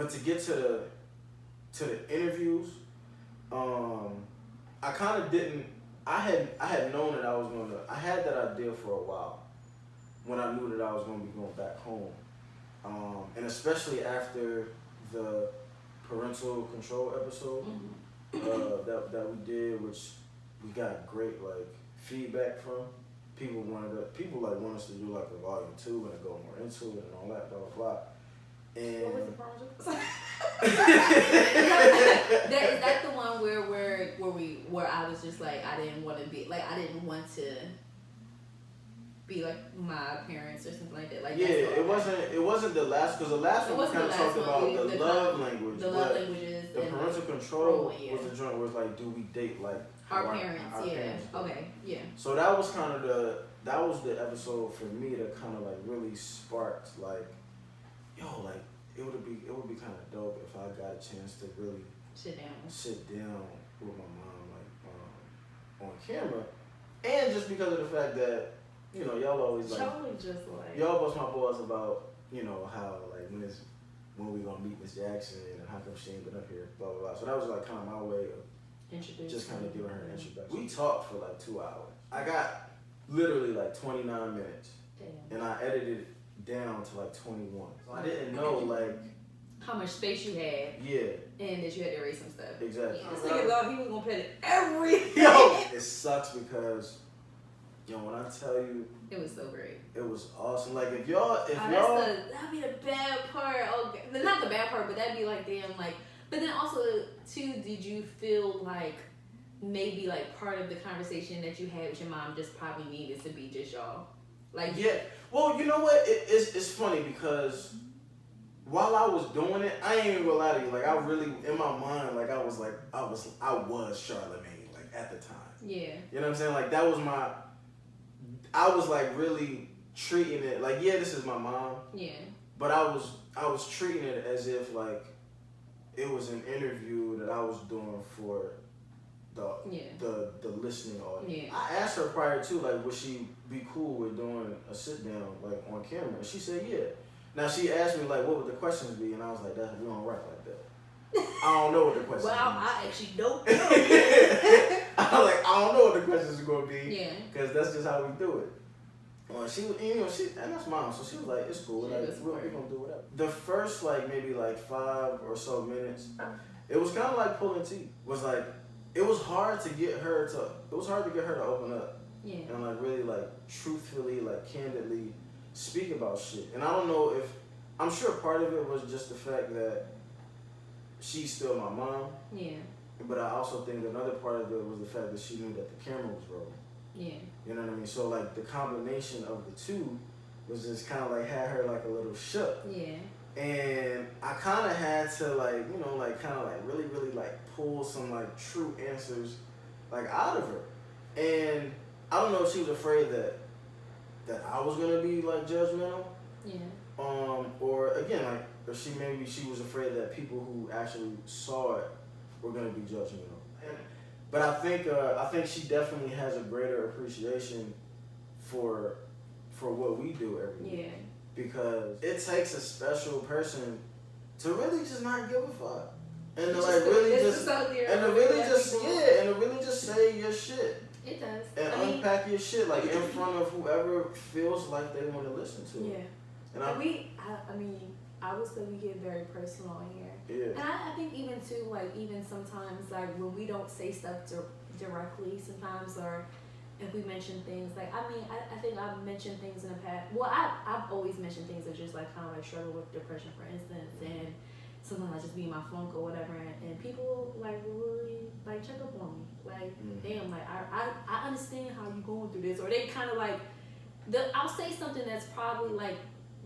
but to get to the interviews, I kind of didn't. I had known that I had that idea for a while when I knew that I was gonna be going back home, and especially after the parental control episode that we did, which we got great like feedback from. People want us to do like a volume 2 and to go more into it and all that, blah blah blah. And what was the parental? Is that the one where I was just like I didn't want to be like my parents or something like that. Like yeah, it wasn't the last, because the last one we kind of talked about the love language. The love languages. The parental control was the joint where it's like, do we date like our parents? Our parents do. Okay, yeah. So that was kind of the episode for me that kind of like really sparked like, yo, like it would be kind of dope if I got a chance to really sit down with my mom like on camera, and just because of the fact that, you know, y'all always like y'all bust my balls about, you know, how like when we gonna meet Miss Jackson and how come she ain't been up here, blah blah blah. So that was like kind of my way of just kind of giving her an introduction. We talked for like 2 hours. I got literally like 29 minutes. Damn. And I edited it down to like 21. So I didn't know like how much space you had. Yeah. And that you had to erase some stuff. Exactly. This nigga thought he was gonna put everything. Yo, it sucks because, yo, when I tell you, it was so great. It was awesome. Like if y'all, that'd be the bad part. Okay, not the bad part, but that'd be like damn. Like, but then also too, did you feel like maybe like part of the conversation that you had with your mom just probably needed to be just y'all? Like, yeah. Well, you know what? It's funny because while I was doing it, I ain't even gonna lie to you. Like I really, in my mind, like I was Charlemagne, like at the time. Yeah. You know what I'm saying? Like that was I was like really treating it like, yeah, this is my mom. Yeah. But I was treating it as if like it was an interview that I was doing for the listening audience. Yeah. I asked her prior to, like, would she be cool with doing a sit down like on camera? And she said yeah. Now she asked me like what would the questions be, and I was like, we don't rock like that. I don't know what the questions well, I actually don't know. I was like, I don't know what the questions are gonna be. Yeah. Because that's just how we do it. She was, you know, and that's mom, so she was like, it's cool. Like, we're gonna do whatever. The first like maybe like 5 or so minutes, it was kind of like pulling teeth. It was hard to get her to open up. Yeah. And like really like truthfully, like candidly speak about shit. And I don't know if, I'm sure part of it was just the fact that she's still my mom. Yeah. But I also think another part of it was the fact that she knew that the camera was rolling. Yeah. You know what I mean? So like the combination of the two was just kind of like had her like a little shook. Yeah. And I kind of had to like, you know, like kind of like really, really like pull some like true answers like out of her. And I don't know if she was afraid that I was gonna be like judgmental. Yeah. Or again, like, or she was afraid that people who actually saw it were gonna be judgmental. But I think she definitely has a greater appreciation for what we do every week. Yeah. Because it takes a special person to really just not give a fuck. And to like really just say your shit. It does. And unpack your shit like in front of whoever feels like they want to listen to it. Yeah. And I would say we get very personal in here. Yeah. And I think even too, like even sometimes like when we don't say stuff directly sometimes, or if we mention things like, I think I've mentioned things in the past. Well, I've always mentioned things that just like kind of like struggle with depression, for instance, and sometimes I just be in my funk or whatever, and people like really like check up on me, like damn, like I understand how you going through this, or they kind of like I'll say something that's probably like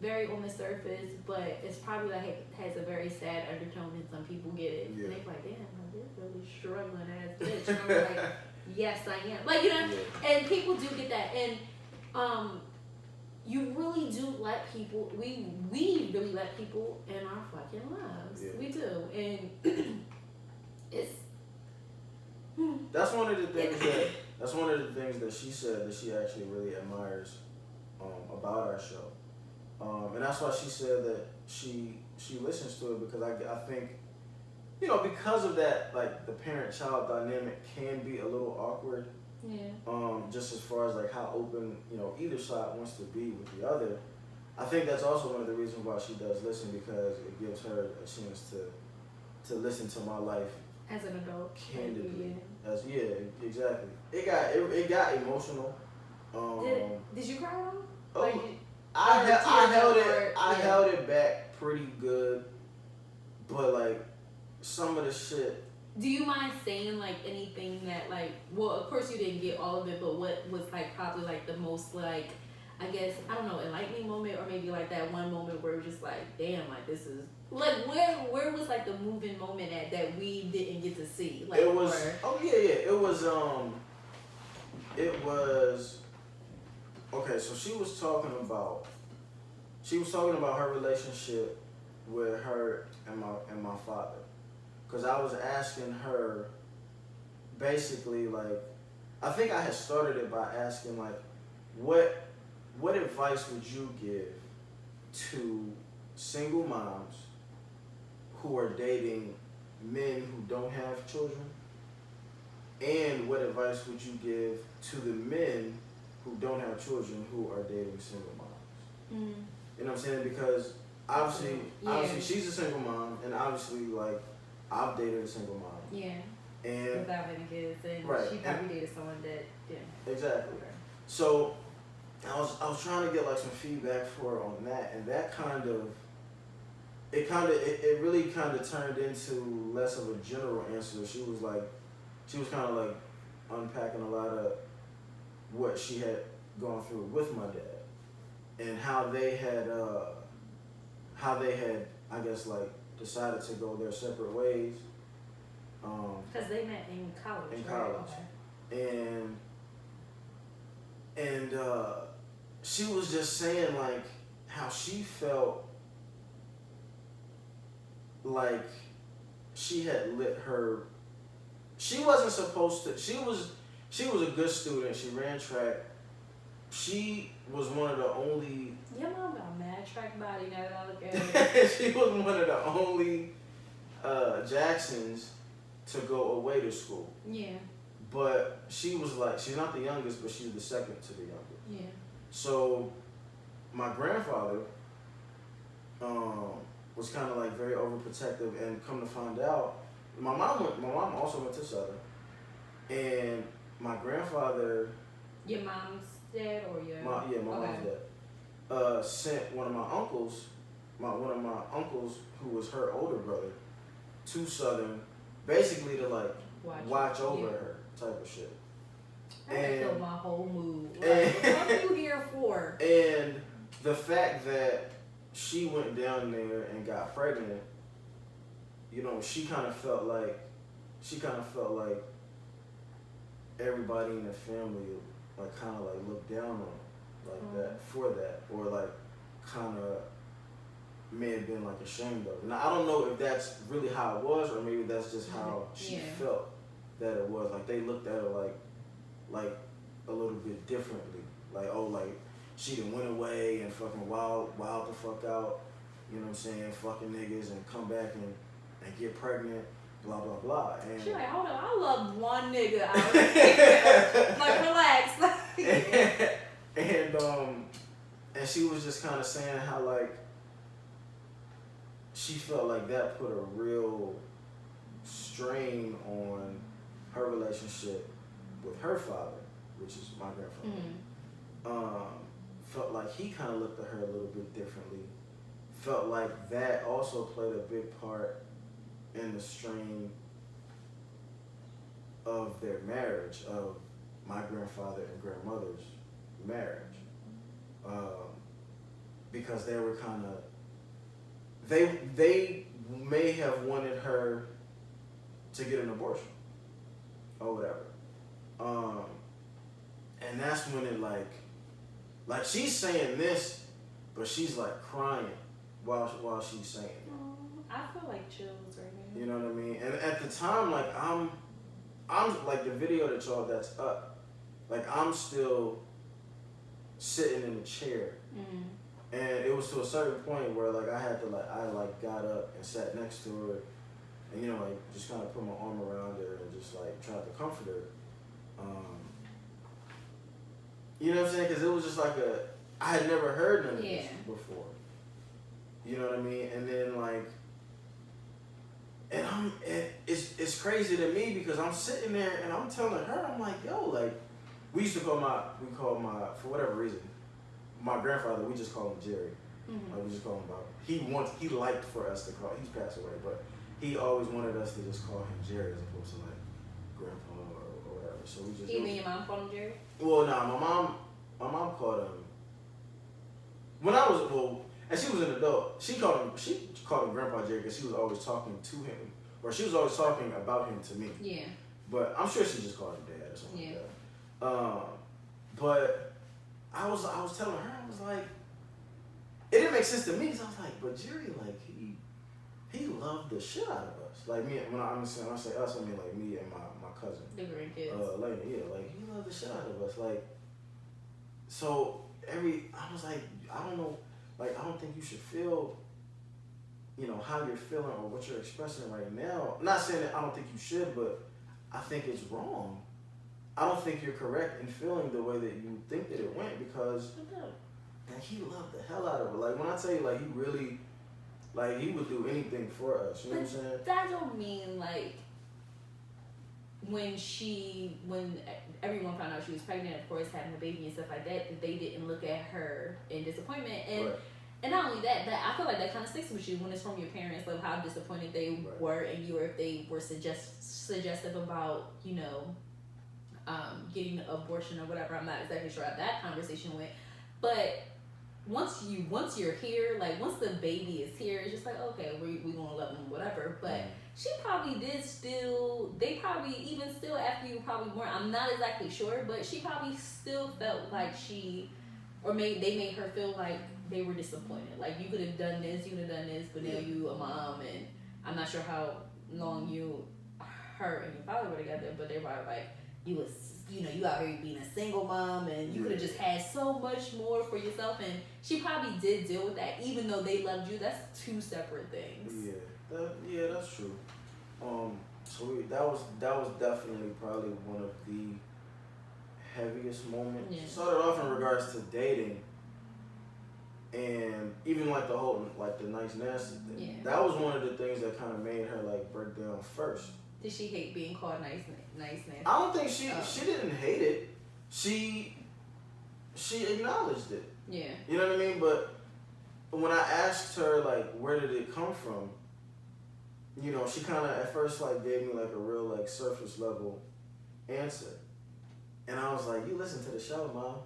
very on the surface, but it's probably like has a very sad undertone, and some people get it. Yeah. And they're like, damn, like, they're really struggling ass bitch. And I'm like, yes, I am. Like, you know, and people do get that, and you really do let people. We really let people in our fucking lives. Yeah. We do, and it's. That's one of the things that she said that she actually really admires about our show. And that's why she said that she she listens to it, because I think, you know, because of that, like the parent-child dynamic can be a little awkward. Yeah. Just as far as like how open, you know, either side wants to be with the other. I think that's also one of the reasons why she does listen, because it gives her a chance to listen to my life as an adult, candidly. Exactly. It got emotional. Did you cry at all? Like, I held it back pretty good, but like some of the shit. Do you mind saying like anything that like? Well, of course you didn't get all of it, but what was like probably like the most like, I guess, I don't know, enlightening moment, or maybe like that one moment where it was just like, damn, like this is like where was like the moving moment at that we didn't get to see? Like, it was it was okay. So she was talking about her relationship with her and my father, because I was asking her basically like, I think I had started it by asking like, what advice would you give to single moms who are dating men who don't have children? And what advice would you give to the men who don't have children who are dating single moms? Mm. You know what I'm saying? Because obviously she's a single mom, and obviously like I've dated a single mom. Yeah. And without having kids, and right. She probably dated someone that didn't. Exactly. So I was trying to get like some feedback for her on that, and that it really kind of turned into less of a general answer. She was kind of like unpacking a lot of what she had gone through with my dad, and how they had I guess like decided to go their separate ways. Because they met in college. In college, okay. And she was just saying like how she felt like she had lit her. She wasn't supposed to. She was a good student. She ran track. She was one of the only. Your mom got a mad track body now that I look at it. She was one of the only Jaxon'S to go away to school. Yeah. But she was like, she's not the youngest, but she's the second to the youngest. Yeah. So my grandfather was kind of like very overprotective, and come to find out, my mom also went to Southern, and my grandfather. Your mom's dad or your? My mom's dad. Sent one of my uncles who was her older brother, to Southern, basically to like watch over her type of shit. That killed my whole mood. Like, what are you here for? And the fact that she went down there and got pregnant, you know, she kind of felt like everybody in the family like kind of like looked down on her like that for that, or like kind of may have been like ashamed of it. Now I don't know if that's really how it was, or maybe that's just how she felt that it was. Like they looked at her like a little bit differently. Like, oh, like she done went away and fucking wild the fuck out, you know what I'm saying, fucking niggas, and come back and get pregnant, blah blah blah. And she like, hold on, I love one nigga out here. Like, relax. And she was just kind of saying how like she felt like that put a real strain on her relationship with her father, which is my grandfather. Mm-hmm. Felt like he kind of looked at her a little bit differently. Felt like that also played a big part in the strain of their marriage, of my grandfather and grandmother's marriage. Because they were kind of, they may have wanted her to get an abortion or whatever. And that's when it like she's saying this, but she's like crying while she's saying it. I feel like chills right now. You know what I mean? And at the time, like I'm like the video that's up, like I'm still sitting in the chair. And it was to a certain point where like I got up and sat next to her, and like just kind of put my arm around her and just like tried to comfort her. You know what I'm saying? Because it was just like I had never heard none of this before. You know what I mean? And then like, and it's crazy to me because I'm sitting there and I'm telling her, I'm like, yo, like, we call my, for whatever reason, my grandfather, we just call him Jerry. Mm-hmm. Like we just call him Bob. He liked for us to call, he's passed away, but he always wanted us to just call him Jerry as opposed to like Grandpa or whatever. So we just. Even your mom called him Jerry? Well, nah, my mom called him, when I was, and she was an adult, she called him Grandpa Jerry because she was always talking to him, or she was always talking about him to me. Yeah. But I'm sure she just called him Dad or something like that. But I was telling her, I was like, it didn't make sense to me because I was like, but Jerry, like, he loved the shit out of us. Like me, when I say us, I mean like me and my cousin. The grandkids. Like, yeah, like he loved the shit out of us. Like, so I was like, I don't know, like, I don't think you should feel, how you're feeling or what you're expressing right now. I'm not saying that I don't think you should, but I think it's wrong. I don't think you're correct in feeling the way that you think that it went because he loved the hell out of her. Like, when I tell you, like, he really, like, he would do anything for us. You know what I'm saying? That don't mean, like, when everyone found out she was pregnant, of course, having a baby and stuff like that they didn't look at her in disappointment. And right. And not only that I feel like that kind of sticks with you when it's from your parents, of how disappointed they right. were in you, or if they were suggestive about, getting an abortion or whatever. I'm not exactly sure how that conversation went. But once you're here, like once the baby is here, it's just like, okay, we gonna love them, whatever. But she probably they probably even still after you probably weren't, I'm not exactly sure, but she probably still felt like they made her feel like they were disappointed. Like, you could have done this, but now you a mom, and I'm not sure how long her and your father were together, but they were like, you out here being a single mom, and you could have just had so much more for yourself. And she probably did deal with that, even though they loved you. That's two separate things. Yeah, that's true. So that was definitely probably one of the heaviest moments. Yeah. Started off in regards to dating, and even like the whole the nice nasty thing. Yeah. That was one of the things that kind of made her like break down first. Did she hate being called nice nasty? I don't think she didn't hate it. She acknowledged it. Yeah. You know what I mean? But when I asked her like where did it come from, she kind of at first like gave me like a real like surface level answer. And I was like, you listen to the show, Mom.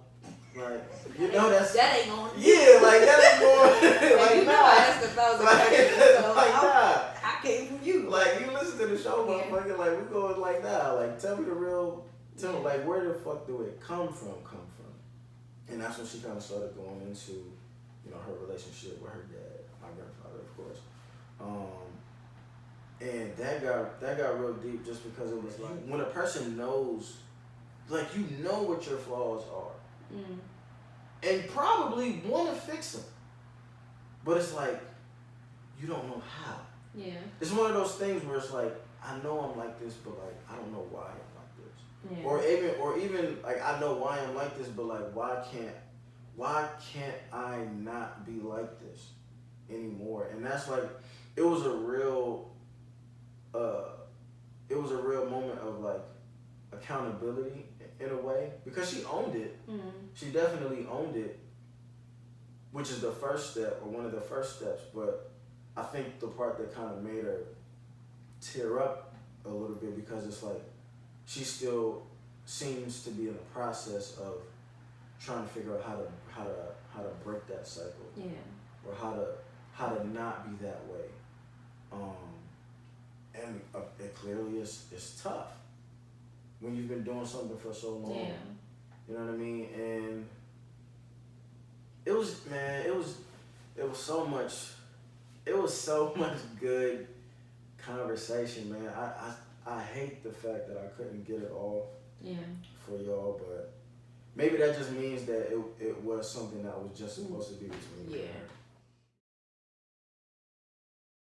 Like, that ain't on. Yeah, like that ain't going. Like, I asked 1,000 questions, so I came from you. Like, you listen to the show, motherfucker. Like, we going like that. Like, tell me like, where the fuck do it come from? And that's when she kind of started going into, her relationship with her dad, my grandfather, of course. And that got real deep just because it was like when a person knows. Like, what your flaws are. Mm. And probably want to fix them. But it's like, you don't know how. Yeah. It's one of those things where it's like, I know I'm like this, but like, I don't know why I'm like this. Yeah. Or even like, I know why I'm like this, but like, why can't I not be like this anymore? And that's like, it was a real moment of like accountability in a way, because she owned it. Mm-hmm. She definitely owned it, which is the first step, or one of the first steps. But I think the part that kind of made her tear up a little bit, because it's like she still seems to be in the process of trying to figure out how to break that cycle. Yeah. Or how to not be that way. And it clearly is tough when you've been doing something for so long. Yeah. You know what I mean? And it was so much good conversation, man. I hate the fact that I couldn't get it all for y'all, but maybe that just means that it was something that was just supposed to be between you and her.